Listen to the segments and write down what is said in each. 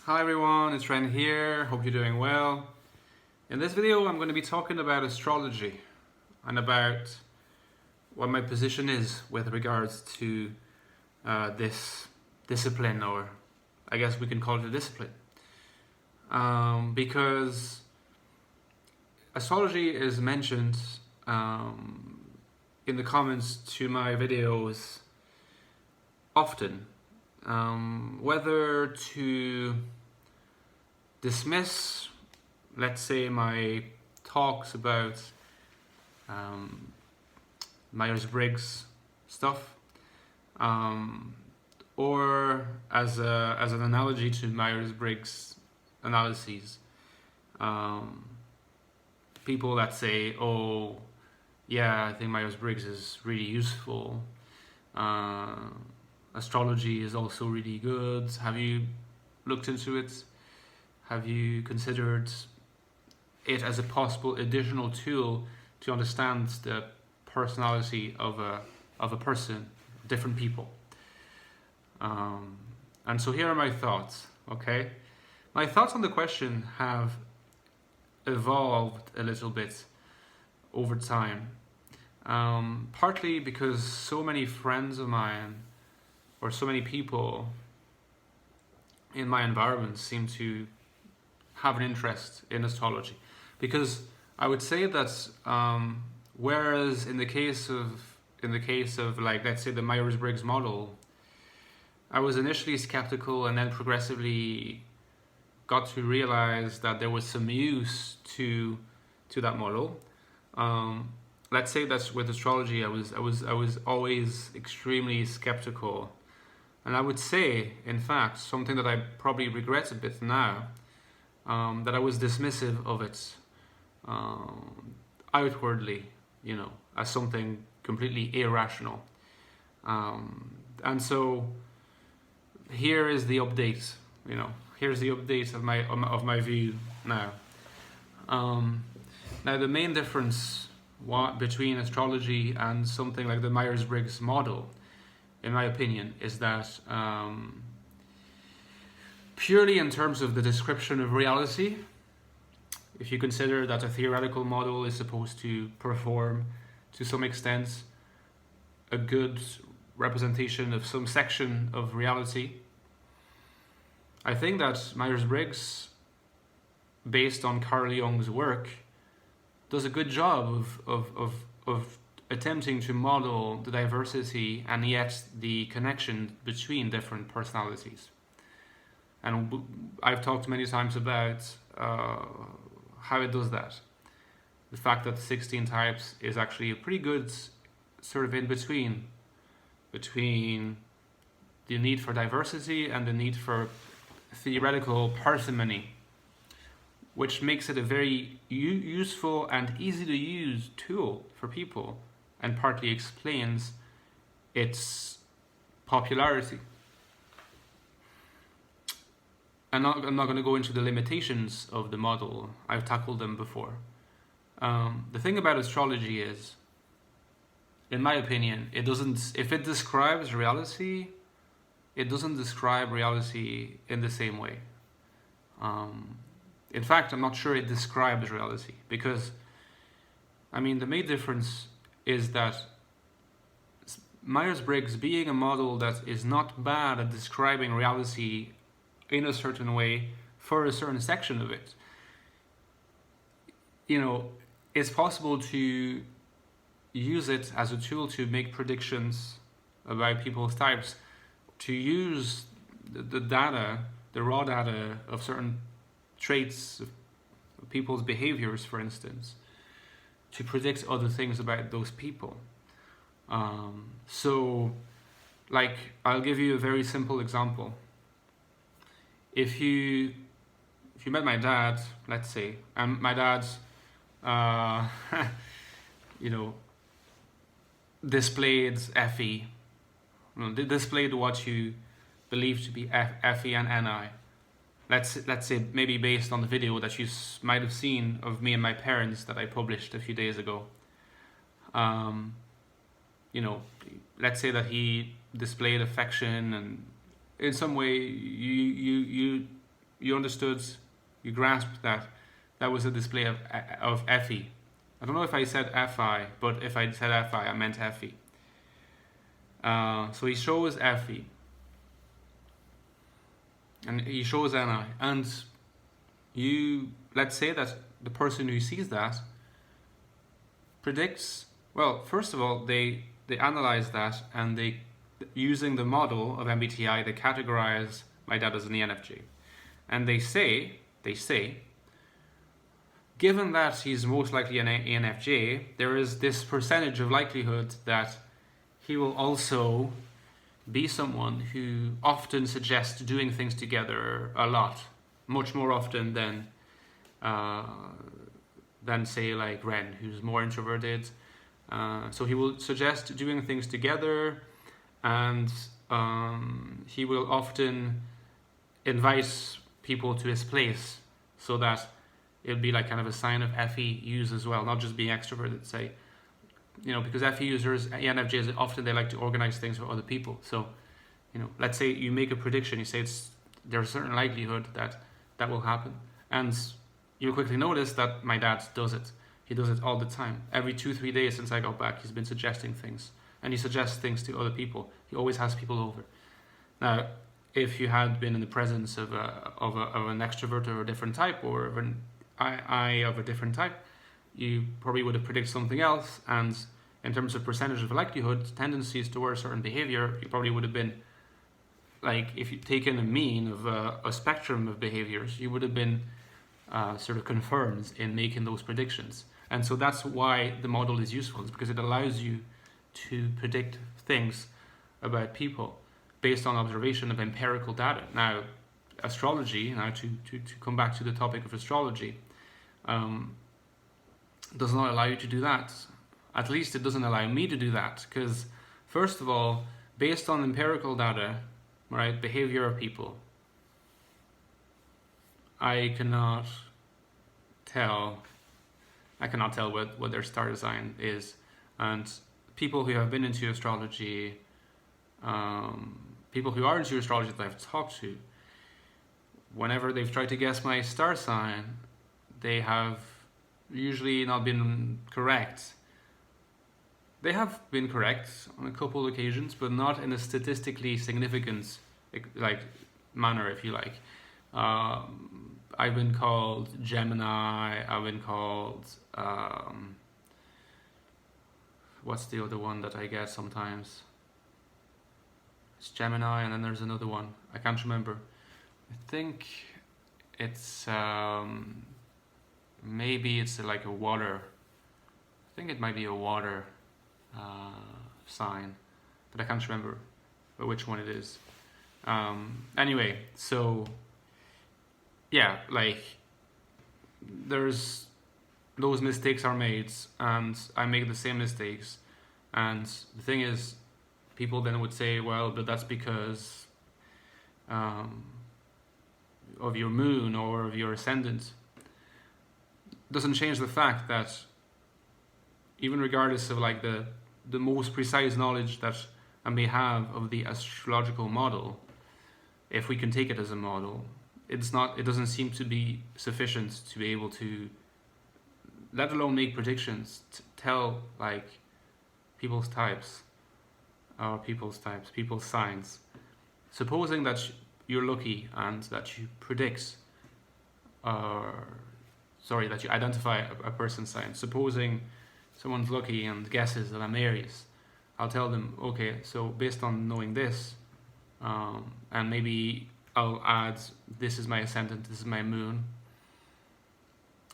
Hi everyone, it's Ren here. Hope you're doing well. In this video, I'm going to be talking about astrology and about what my position is with regards to this discipline, or I guess we can call it a discipline. Because astrology is mentioned in the comments to my videos often. Whether to dismiss, let's say, my talks about Myers-Briggs stuff, or as an analogy to Myers-Briggs analyses. People that say, "Oh, yeah, I think Myers-Briggs is really useful. Astrology is also really good. Have you looked into it? Have you considered it as a possible additional tool to understand the personality of a person, different people?" And so here are my thoughts. Okay, my thoughts on the question have evolved a little bit over time. Partly because so many friends of mine, or so many people in my environment, seem to have an interest in astrology. Because I would say that whereas in the case of like, let's say, the Myers-Briggs model, I was initially skeptical and then progressively got to realize that there was some use to that model. Let's say that with astrology, I was always extremely skeptical. And I would say, in fact, something that I probably regret a bit now, that I was dismissive of it outwardly, as something completely irrational. And so here is the update, here's the update of my view now. Now the main difference between astrology and something like the Myers-Briggs model, in my opinion, is that purely in terms of the description of reality, if you consider that a theoretical model is supposed to perform, to some extent, a good representation of some section of reality, I think that Myers-Briggs, based on Carl Jung's work, does a good job of attempting to model the diversity and yet the connection between different personalities. And I've talked many times about how it does that. The fact that 16 types is actually a pretty good sort of in between the need for diversity and the need for theoretical parsimony, which makes it a very useful and easy to use tool for people, and partly explains its popularity. I'm not going to go into the limitations of the model. I've tackled them before. The thing about astrology is, in my opinion, if it describes reality, it doesn't describe reality in the same way. In fact, I'm not sure it describes reality, because, the main difference is that Myers-Briggs, being a model that is not bad at describing reality in a certain way for a certain section of it, it's possible to use it as a tool to make predictions about people's types, to use the data, the raw data of certain traits of people's behaviors, for instance, to predict other things about those people. So, like, I'll give you a very simple example. If you met my dad, let's say, and my dad, displayed FE, displayed what you believe to be FE and NI. Let's say maybe based on the video that you might have seen of me and my parents that I published a few days ago. Let's say that he displayed affection, and in some way you you understood, you grasped that that was a display of FE. I don't know if I said FI, but if I said FI, I meant FE. So he shows FE, and he shows NI, and let's say that the person who sees that predicts. Well, first of all, they analyze that, and they, using the model of MBTI, they categorize my dad as an ENFJ, and they say, given that he's most likely an ENFJ, there is this percentage of likelihood that he will also be someone who often suggests doing things together a lot, much more often than say like Ren, who's more introverted. So he will suggest doing things together, and he will often invite people to his place, so that it'll be like kind of a sign of FE use as well, not just being extroverted, say. Because FE users, ENFJs, often they like to organize things for other people. So, let's say you make a prediction, you say there's a certain likelihood that will happen. And you'll quickly notice that my dad does it. He does it all the time. Every 2-3 days since I got back, he's been suggesting things. And he suggests things to other people. He always has people over. Now, if you had been in the presence of an extrovert of a different type, or of an I of a different type, you probably would have predicted something else. And in terms of percentage of likelihood, tendencies towards certain behavior, you probably would have been, like, if you've taken a mean of a spectrum of behaviors, you would have been sort of confirmed in making those predictions. And so that's why the model is useful. It's because it allows you to predict things about people based on observation of empirical data. Now, astrology, to come back to the topic of astrology, does not allow you to do that. At least it doesn't allow me to do that, because first of all, based on empirical data, right, behavior of people, I cannot tell what their star sign is. And people who have been into astrology, people who are into astrology that I've talked to, whenever they've tried to guess my star sign, they have usually not been correct. They have been correct on a couple of occasions, but not in a statistically significant manner, if you like. I've been called Gemini. I've been called what's the other one that I get sometimes? It's Gemini, and then there's another one. I can't remember. I think it's maybe it's like a water. I think it might be a water sign, but I can't remember which one it is. Anyway, so yeah, like there's those mistakes are made, and I make the same mistakes. And the thing is, people then would say, well, but that's because of your moon or of your ascendant. Doesn't change the fact that even regardless of like the most precise knowledge that I may have of the astrological model, if we can take it as a model, it doesn't seem to be sufficient to be able to, let alone make predictions, to tell like people's signs. Supposing that you're lucky and that you predict, that you identify a person's sign. Supposing someone's lucky and guesses that I'm Aries, I'll tell them, okay, so based on knowing this, and maybe I'll add, this is my ascendant, this is my moon.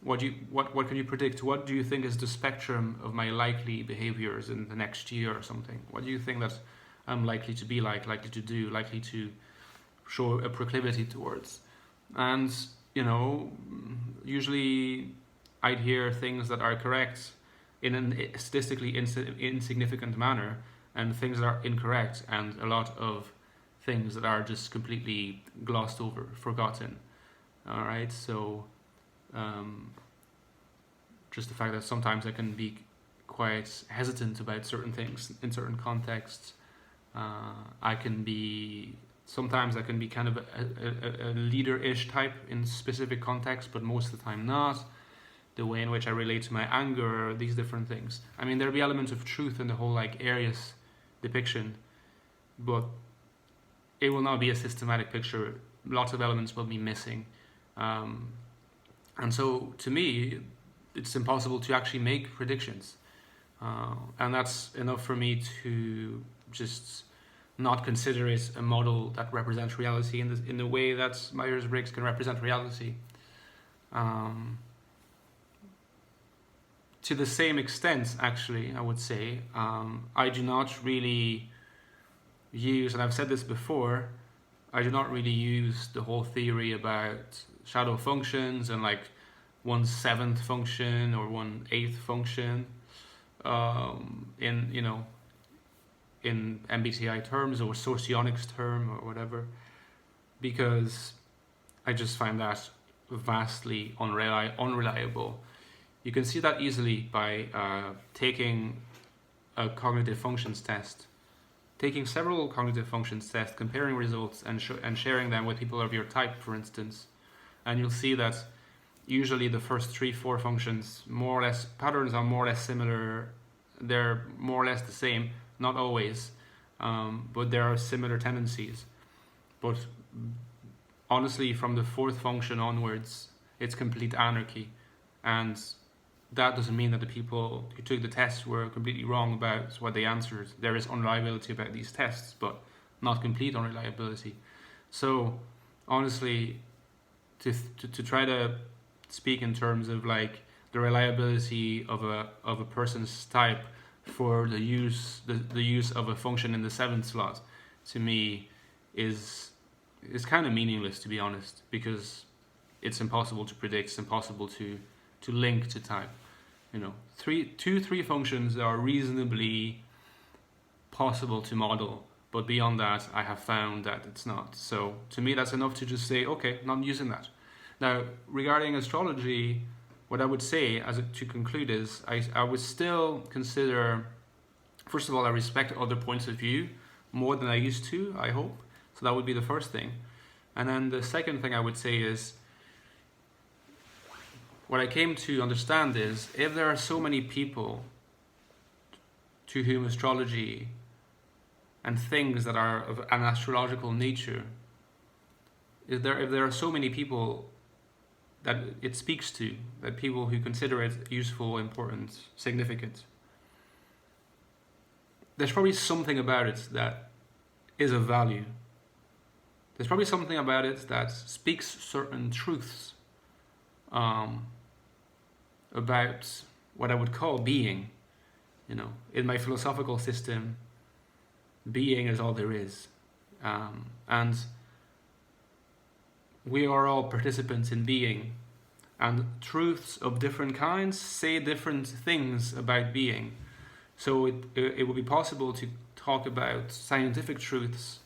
What can you predict? What do you think is the spectrum of my likely behaviors in the next year or something? What do you think that I'm likely to be likely to do, likely to show a proclivity towards? And, usually I'd hear things that are correct in a statistically insignificant manner, and things that are incorrect, and a lot of things that are just completely glossed over, forgotten. All right, so just the fact that sometimes I can be quite hesitant about certain things in certain contexts. I can be Sometimes I can be kind of a leader-ish type in specific contexts, but most of the time not. The way in which I relate to my anger, these different things. I mean, there'll be elements of truth in the whole like Aries depiction, but it will not be a systematic picture. Lots of elements will be missing. And so to me, it's impossible to actually make predictions. And that's enough for me to just not consider it a model that represents reality in the way that Myers-Briggs can represent reality. To the same extent, actually, I would say, I do not really use, and I've said this before, I do not really use the whole theory about shadow functions and like 1/7 function or 1/8 function in MBTI terms or socionics term or whatever, because I just find that vastly unreliable. You can see that easily by taking a cognitive functions test, taking several cognitive functions tests, comparing results and sharing them with people of your type, for instance, and you'll see that usually the first 3-4 functions, more or less, patterns are more or less similar. They're more or less the same, not always, but there are similar tendencies. But honestly, from the 4th function onwards, it's complete anarchy, and that doesn't mean that the people who took the test were completely wrong about what they answered. There is unreliability about these tests, but not complete unreliability. So honestly, to try to speak in terms of like the reliability of a person's type for the use of a function in the 7th slot, to me is kind of meaningless, to be honest, because it's impossible to predict. It's impossible to link to type. 3 functions are reasonably possible to model, but beyond that, I have found that it's not. So to me, that's enough to just say, okay, not using that. Now, regarding astrology, what I would say to conclude is I would still consider, first of all, I respect other points of view more than I used to, I hope. So that would be the first thing. And then the second thing I would say is, what I came to understand is, if there are so many people to whom astrology and things that are of an astrological nature, if there are so many people that it speaks to, that people who consider it useful, important, significant, there's probably something about it that is of value. There's probably something about it that speaks certain truths about what I would call being. In my philosophical system, being is all there is. And we are all participants in being. And truths of different kinds say different things about being. So it would be possible to talk about scientific truths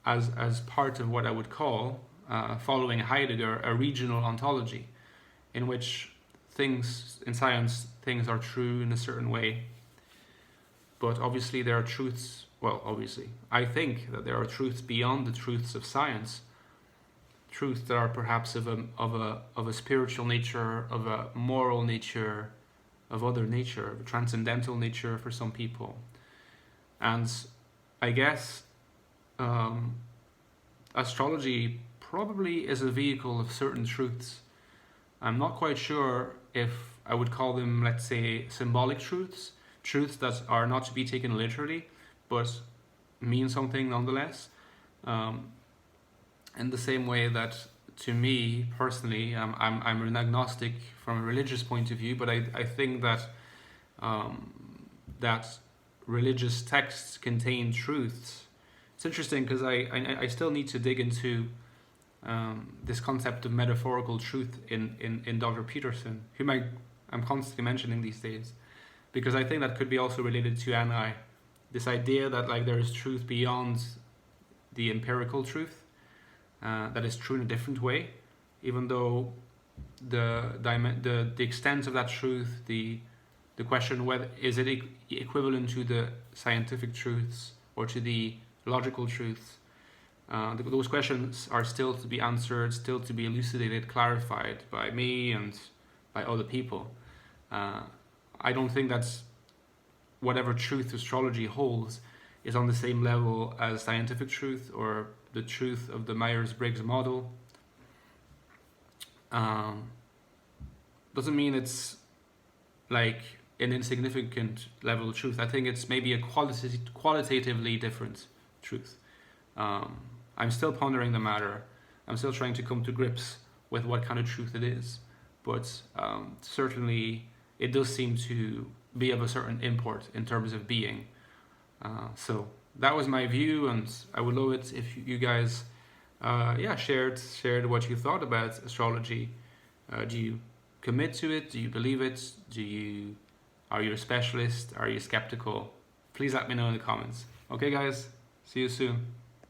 as part of what I would call, following Heidegger, a regional ontology, in which things in science, things are true in a certain way. But obviously there are truths, I think that there are truths beyond the truths of science, truths that are perhaps of a spiritual nature, of a moral nature, of other nature, of a transcendental nature for some people. And I guess astrology probably is a vehicle of certain truths. I'm not quite sure if I would call them, let's say, symbolic truths that are not to be taken literally, but mean something nonetheless. In the same way that, to me personally, I'm an agnostic from a religious point of view, but I think that that religious texts contain truths. It's interesting because I still need to dig into this concept of metaphorical truth in Dr. Peterson, whom I'm constantly mentioning these days, because I think that could be also related to Anai, this idea that like there is truth beyond the empirical truth, that is true in a different way, even though the extent of that truth, the question whether is it equivalent to the scientific truths or to the logical truths, Those questions are still to be answered, still to be elucidated, clarified by me and by other people. I don't think that's whatever truth astrology holds is on the same level as scientific truth or the truth of the Myers-Briggs model. Doesn't mean it's like an insignificant level of truth. I think it's maybe a qualitatively different truth. I'm still pondering the matter. I'm still trying to come to grips with what kind of truth it is. But certainly it does seem to be of a certain import in terms of being. So that was my view, and I would love it if you guys shared what you thought about astrology. Do you commit to it? Do you believe it? Are you a specialist? Are you skeptical? Please let me know in the comments. Okay guys, see you soon.